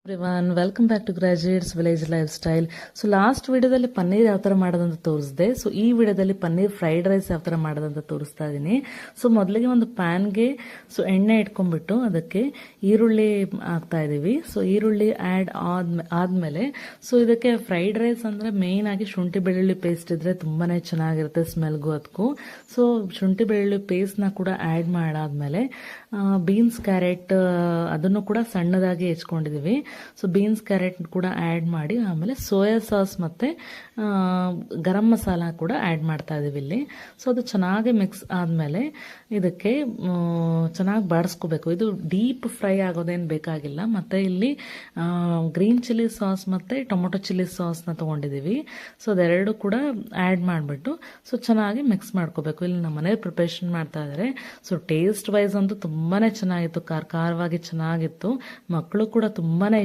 Everyone welcome back to graduates village lifestyle. So last ವಿಡಿಯೋದಲ್ಲಿ ಪನ್ನೀರ್ ಯಾವ ಥರ ಮಾಡೋದಂತ ತೋರಿಸಿದೆ. ಸೊ ಈ ವಿಡಿಯೋದಲ್ಲಿ ಪನ್ನೀರ್ ಫ್ರೈಡ್ ರೈಸ್ ಯಾವ ಥರ ಮಾಡೋದಂತ ತೋರಿಸ್ತಾ ಇದ್ದೀನಿ. ಸೊ ಮೊದಲಿಗೆ ಒಂದು ಪ್ಯಾನ್ಗೆ ಎಣ್ಣೆ ಇಟ್ಕೊಂಡ್ಬಿಟ್ಟು ಅದಕ್ಕೆ ಈರುಳ್ಳಿ ಹಾಕ್ತಾ ಇದ್ದೀವಿ. ಸೊ ಈರುಳ್ಳಿ ಆ್ಯಡ್ ಆದಮೇಲೆ ಇದಕ್ಕೆ ಫ್ರೈಡ್ ರೈಸ್ ಅಂದರೆ ಮೇಯ್ನ್ ಆಗಿ ಶುಂಠಿ ಬೆಳ್ಳುಳ್ಳಿ ಪೇಸ್ಟ್ ಇದ್ರೆ ತುಂಬಾ ಚೆನ್ನಾಗಿರುತ್ತೆ ಸ್ಮೆಲ್ಗೂ ಅದಕ್ಕೂ. ಸೊ ಶುಂಠಿ ಬೆಳ್ಳುಳ್ಳಿ ಪೇಸ್ಟ್ನ ಕೂಡ ಆ್ಯಡ್ ಮಾಡಾದ್ಮೇಲೆ ಬೀನ್ಸ್ ಕ್ಯಾರೆಟ್ ಅದನ್ನು ಕೂಡ ಸಣ್ಣದಾಗಿ ಹೆಚ್ಕೊಂಡಿದ್ದೀವಿ. ಸೊ ಬೀನ್ಸ್ ಕ್ಯಾರೆಟ್ ಕೂಡ ಆ್ಯಡ್ ಮಾಡಿ ಆಮೇಲೆ ಸೋಯಾ ಸಾಸ್ ಮತ್ತು ಗರಂ ಮಸಾಲ ಕೂಡ ಆ್ಯಡ್ ಮಾಡ್ತಾ ಇದ್ದೀವಿ ಇಲ್ಲಿ. ಸೊ ಅದು ಚೆನ್ನಾಗಿ ಮಿಕ್ಸ್ ಆದಮೇಲೆ ಇದಕ್ಕೆ ಚೆನ್ನಾಗಿ ಬಾಡಿಸ್ಕೋಬೇಕು. ಇದು ಡೀಪ್ ಫ್ರೈ ಆಗೋದೇನು ಬೇಕಾಗಿಲ್ಲ. ಮತ್ತು ಇಲ್ಲಿ ಗ್ರೀನ್ ಚಿಲ್ಲಿ ಸಾಸ್ ಮತ್ತು ಟೊಮೊಟೊ ಚಿಲ್ಲಿ ಸಾಸ್ನ ತೊಗೊಂಡಿದ್ದೀವಿ. ಸೊ ಅದೆರಡು ಕೂಡ ಆ್ಯಡ್ ಮಾಡಿಬಿಟ್ಟು ಚೆನ್ನಾಗಿ ಮಿಕ್ಸ್ ಮಾಡ್ಕೋಬೇಕು. ಇಲ್ಲಿ ನಮ್ಮ ಮನೇಲಿ ಪ್ರಿಪರೇಷನ್ ಮಾಡ್ತಾ ಇದ್ದಾರೆ. ಸೊ ಟೇಸ್ಟ್ ವೈಸ್ ಅಂತೂ ತುಂಬಾ ಚೆನ್ನಾಗಿತ್ತು, ಖಾರವಾಗಿ ಚೆನ್ನಾಗಿತ್ತು. ಮಕ್ಕಳು ಕೂಡ ತುಂಬಾ